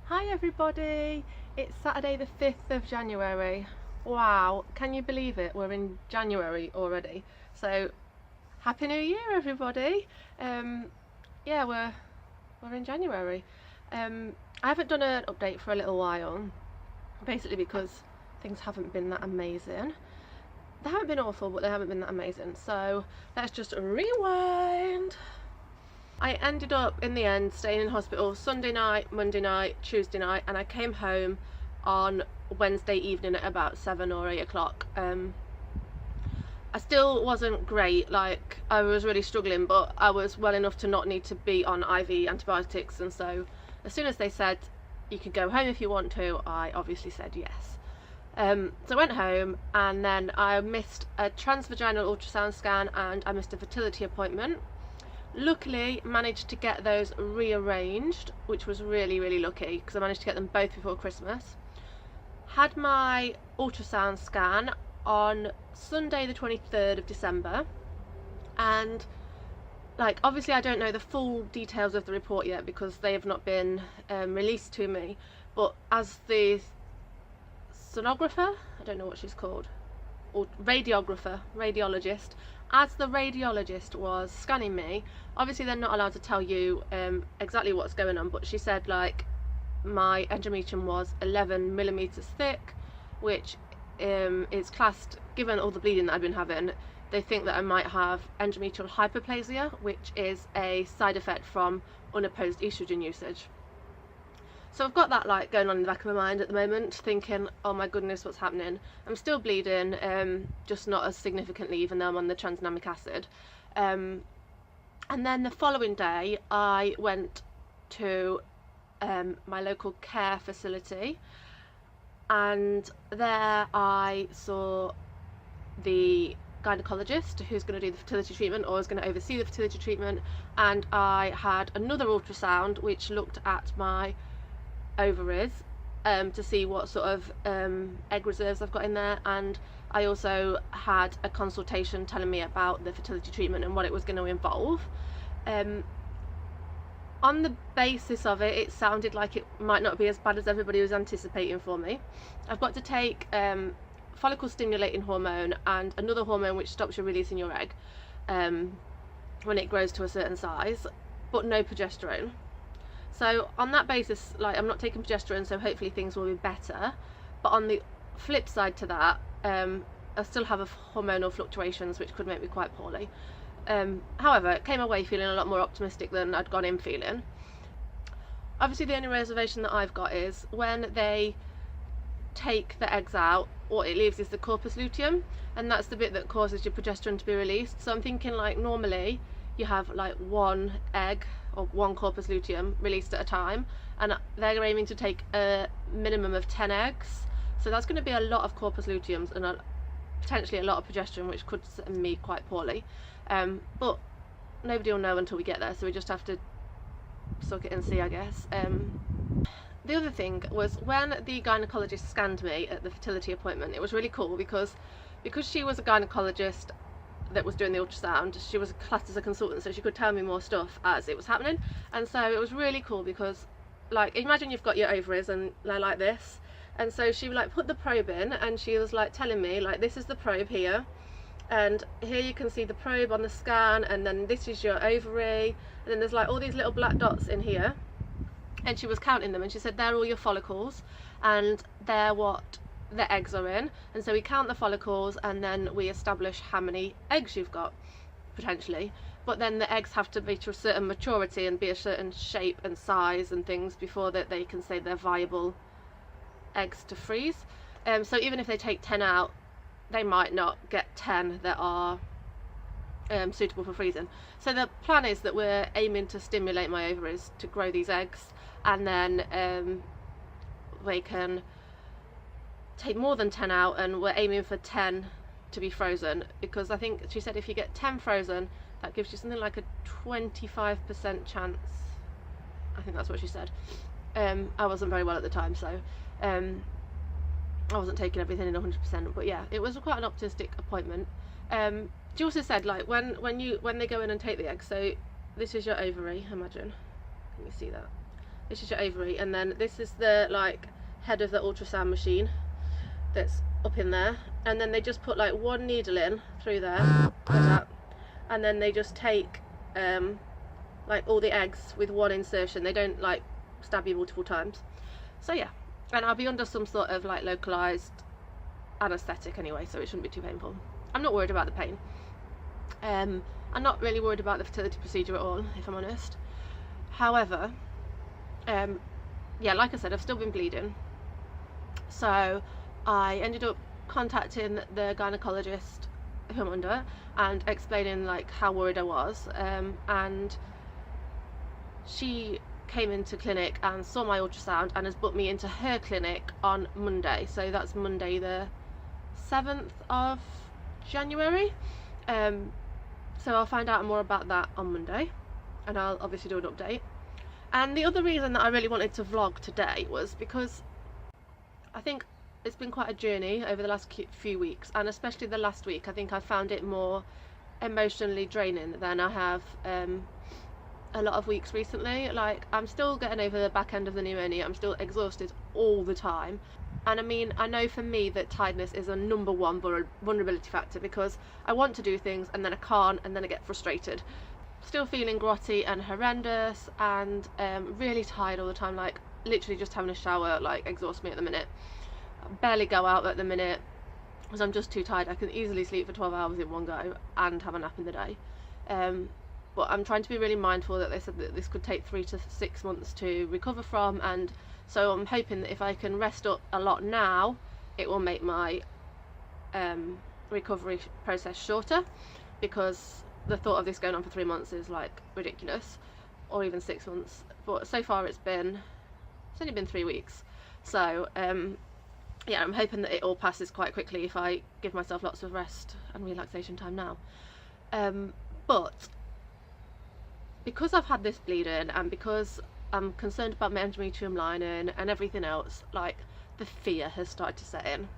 Hi everybody, it's Saturday the 5th of January. Wow, can you believe it? We're in January already. So, Happy New Year everybody. Yeah, we're in January. I haven't done an update for a little while, basically because things haven't been that amazing. They haven't been awful, but they haven't been that amazing. So, let's just rewind. I ended up in the end staying in hospital Sunday night, Monday night, Tuesday night, and I came home on Wednesday evening at about 7 or 8 o'clock. I still wasn't great, like I was really struggling, but I was well enough to not need to be on IV antibiotics, and so as soon as they said you can go home if you want to, I obviously said yes. So I went home, and then I missed a transvaginal ultrasound scan and I missed a fertility appointment. Luckily managed to get those rearranged, which was really lucky because I managed to get them both before Christmas. Had my ultrasound scan on Sunday the 23rd of December, and like obviously I don't know the full details of the report yet because they have not been released to me, but as the sonographer, I don't know what she's called, or radiologist, as the radiologist was scanning me, obviously they're not allowed to tell you exactly what's going on, but she said like my endometrium was 11 millimeters thick, which is classed, given all the bleeding that I've been having, they think that I might have endometrial hyperplasia, which is a side effect from unopposed estrogen usage. So I've got that like going on in the back of my mind at the moment, thinking, oh my goodness, what's happening? I'm still bleeding, just not as significantly, even though I'm on the tranexamic acid. And then the following day I went to my local care facility, and there I saw the gynecologist who's going to do the fertility treatment, or is going to oversee the fertility treatment, and I had another ultrasound which looked at my ovaries to see what sort of egg reserves I've got in there, and I also had a consultation telling me about the fertility treatment and what it was going to involve. On the basis of it, it sounded like it might not be as bad as everybody was anticipating for me. I've got to take follicle stimulating hormone and another hormone which stops you releasing your egg when it grows to a certain size, but no progesterone. So on that basis, like, I'm not taking progesterone, so hopefully things will be better. But on the flip side to that, I still have hormonal fluctuations which could make me quite poorly. However, it came away feeling a lot more optimistic than I'd gone in feeling. Obviously the only reservation that I've got is when they take the eggs out, what it leaves is the corpus luteum, and that's the bit that causes your progesterone to be released. So I'm thinking, like, normally you have like one egg or one corpus luteum released at a time, and they're aiming to take a minimum of 10 eggs, so that's going to be a lot of corpus luteums and potentially a lot of progesterone, which could set me quite poorly, but nobody will know until we get there, so we just have to suck it and see, I guess. The other thing was when the gynecologist scanned me at the fertility appointment, it was really cool because she was a gynecologist that was doing the ultrasound, she was classed as a consultant, so she could tell me more stuff as it was happening. And so it was really cool because, like, imagine you've got your ovaries and they're like this, and so she like put the probe in and she was like telling me, like, this is the probe here, and here you can see the probe on the scan, and then this is your ovary, and then there's like all these little black dots in here, and she was counting them, and she said they're all your follicles and they're what the eggs are in. And so we count the follicles and then we establish how many eggs you've got potentially, but then the eggs have to be to a certain maturity and be a certain shape and size and things before that they can say they're viable eggs to freeze. So even if they take 10 out, they might not get 10 that are suitable for freezing. So the plan is that we're aiming to stimulate my ovaries to grow these eggs, and then they can take more than 10 out, and we're aiming for 10 to be frozen, because I think she said if you get 10 frozen, that gives you something like a 25% chance. I think that's what she said. I wasn't very well at the time, so I wasn't taking everything in 100%, but yeah, it was quite an optimistic appointment. She also said, like, when they go in and take the egg, so this is your ovary, imagine, can you see that? This is your ovary, and then this is the like head of the ultrasound machine that's up in there, and then they just put like one needle in through there like that, and then they just take like all the eggs with one insertion. They don't like stab you multiple times. So yeah, and I'll be under some sort of like localized anesthetic anyway, so it shouldn't be too painful. I'm not worried about the pain. I'm not really worried about the fertility procedure at all, if I'm honest. However, yeah, like I said, I've still been bleeding, so I ended up contacting the gynecologist who I'm under and explaining like how worried I was, and she came into clinic and saw my ultrasound and has booked me into her clinic on Monday, so that's Monday the 7th of January. So I'll find out more about that on Monday, and I'll obviously do an update. And the other reason that I really wanted to vlog today was because I think it's been quite a journey over the last few weeks, and especially the last week. I think I found it more emotionally draining than I have a lot of weeks recently. Like, I'm still getting over the back end of the pneumonia, I'm still exhausted all the time, and I mean, I know for me that tiredness is a #1 vulnerability factor, because I want to do things and then I can't, and then I get frustrated. Still feeling grotty and horrendous, and really tired all the time. Like, literally just having a shower like exhausts me at the minute. I barely go out at the minute because I'm just too tired. I can easily sleep for 12 hours in one go and have a nap in the day. But I'm trying to be really mindful that they said that this could take 3 to 6 months to recover from, and so I'm hoping that if I can rest up a lot now, it will make my recovery process shorter, because the thought of this going on for 3 months is like ridiculous, or even 6 months. But so far it's only been 3 weeks, so yeah, I'm hoping that it all passes quite quickly if I give myself lots of rest and relaxation time now. But because I've had this bleeding, and because I'm concerned about my endometrium lining and everything else, like, the fear has started to set in.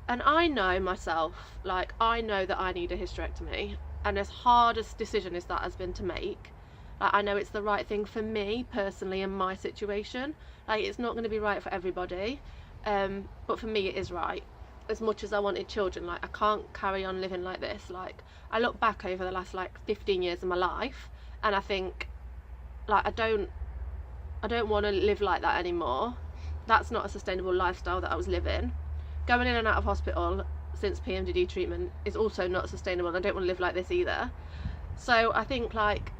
And I know myself, like, I know that I need a hysterectomy, and as hard a decision as that has been to make, like, I know it's the right thing for me personally in my situation. Like, it's not going to be right for everybody, but for me it is right. As much as I wanted children, like, I can't carry on living like this. Like, I look back over the last like 15 years of my life, and I think, like, I don't want to live like that anymore. That's not a sustainable lifestyle that I was living. Going in and out of hospital since PMDD treatment is also not sustainable, and I don't want to live like this either. So I think, like,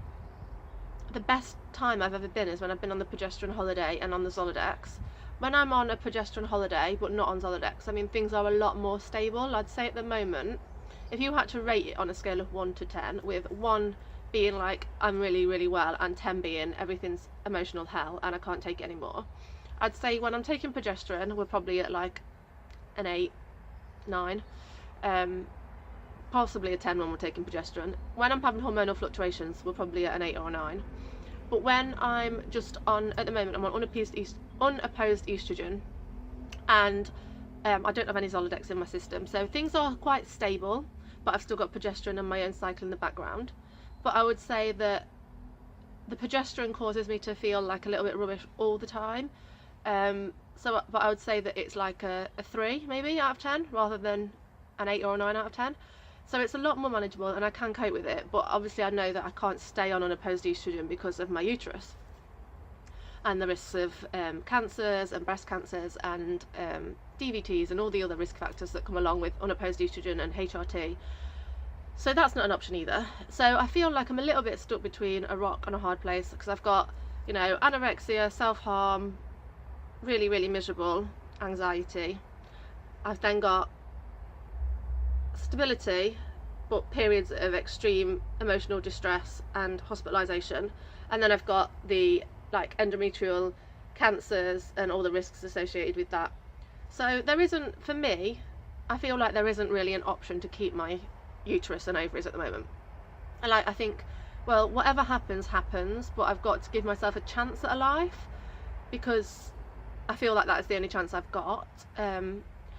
the best time I've ever been is when I've been on the progesterone holiday and on the Zoladex. When I'm on a progesterone holiday but not on Zoladex, I mean, things are a lot more stable. I'd say at the moment, if you had to rate it on a scale of 1 to 10, with 1 being like I'm really, really well, and 10 being everything's emotional hell and I can't take it anymore, I'd say when I'm taking progesterone, we're probably at like an 8, 9, possibly a 10 when we're taking progesterone. When I'm having hormonal fluctuations, we're probably at an 8 or a 9. But when I'm just on, at the moment, I'm on unopposed estrogen, and I don't have any Zoladex in my system, so things are quite stable, but I've still got progesterone and my own cycle in the background. But I would say that the progesterone causes me to feel like a little bit rubbish all the time. But I would say that it's like a 3 maybe out of 10 rather than an 8 or a 9 out of 10. So it's a lot more manageable, and I can cope with it. But obviously I know that I can't stay on unopposed estrogen because of my uterus and the risks of cancers and breast cancers and DVTs and all the other risk factors that come along with unopposed estrogen and HRT. So that's not an option either. So I feel like I'm a little bit stuck between a rock and a hard place, because I've got, you know, anorexia, self-harm, really, really miserable, anxiety. I've then got stability, but periods of extreme emotional distress and hospitalisation. And then I've got the, like, endometrial cancers and all the risks associated with that. So there isn't, for me, I feel like there isn't really an option to keep my uterus and ovaries at the moment. And like, I think, well, whatever happens, happens, but I've got to give myself a chance at a life, because I feel like that is the only chance I've got.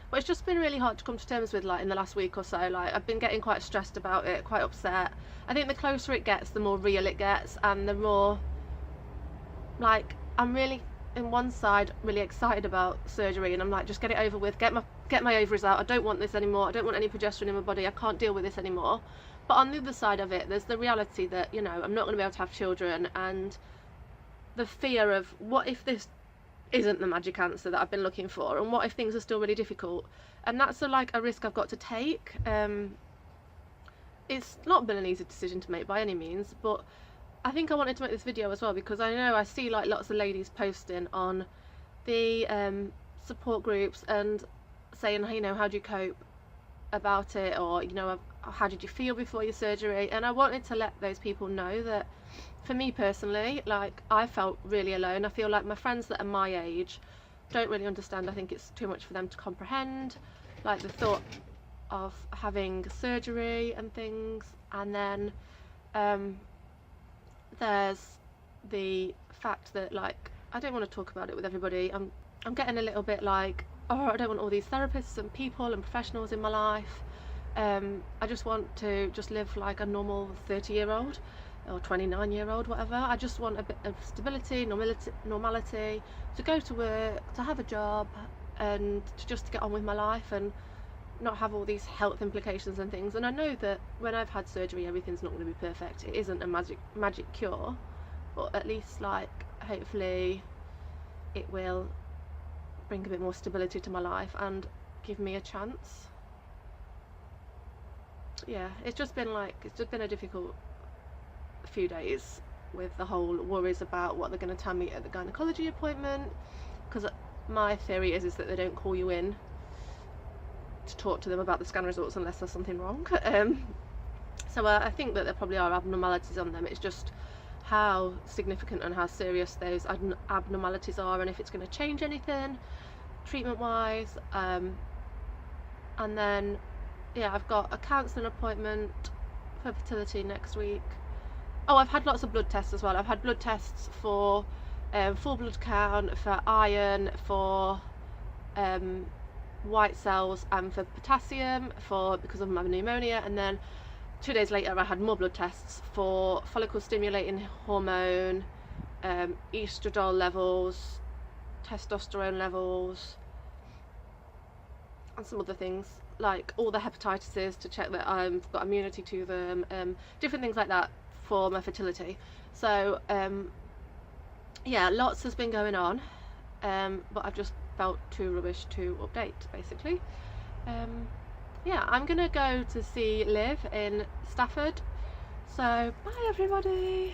But it's just been really hard to come to terms with, like, in the last week or so. Like, I've been getting quite stressed about it, quite upset. I think the closer it gets, the more real it gets, and the more, like, I'm really, in one side, really excited about surgery, and I'm like, just get it over with, get my ovaries out, I don't want this anymore, I don't want any progesterone in my body, I can't deal with this anymore. But on the other side of it, there's the reality that, you know, I'm not going to be able to have children, and the fear of what if this isn't the magic answer that I've been looking for, and what if things are still really difficult. And that's a risk I've got to take. It's not been an easy decision to make by any means, but I think I wanted to make this video as well because I know I see like lots of ladies posting on the support groups and saying, you know, how do you cope about it, or, you know, how did you feel before your surgery. And I wanted to let those people know that for me personally, like, I felt really alone. I feel like my friends that are my age don't really understand. I think it's too much for them to comprehend, like the thought of having surgery and things. And then there's the fact that, like, I don't want to talk about it with everybody. I'm getting a little bit like, oh, I don't want all these therapists and people and professionals in my life. I just want to just live like a normal 30-year-old or 29-year-old, whatever. I just want a bit of stability, normality, to go to work, to have a job, and to just get on with my life and not have all these health implications and things. And I know that when I've had surgery, everything's not going to be perfect. It isn't a magic cure, but at least, like, hopefully it will bring a bit more stability to my life and give me a chance. Yeah, it's just been a difficult few days with the whole worries about what they're going to tell me at the gynecology appointment, because my theory is that they don't call you in to talk to them about the scan results unless there's something wrong. So I think that there probably are abnormalities on them. It's just how significant and how serious those abnormalities are, and if it's going to change anything treatment wise. And then, yeah, I've got a counselling appointment for fertility next week. Oh, I've had lots of blood tests as well. I've had blood tests for full blood count, for iron, for white cells, and for potassium because of my pneumonia. And then 2 days later I had more blood tests for follicle stimulating hormone, estradiol levels, testosterone levels, and some other things, like all the hepatitis to check that I've got immunity to them, different things like that for my fertility. So yeah, lots has been going on, but I've just felt too rubbish to update, basically. Yeah, I'm gonna go to see Liv in Stafford, so bye everybody.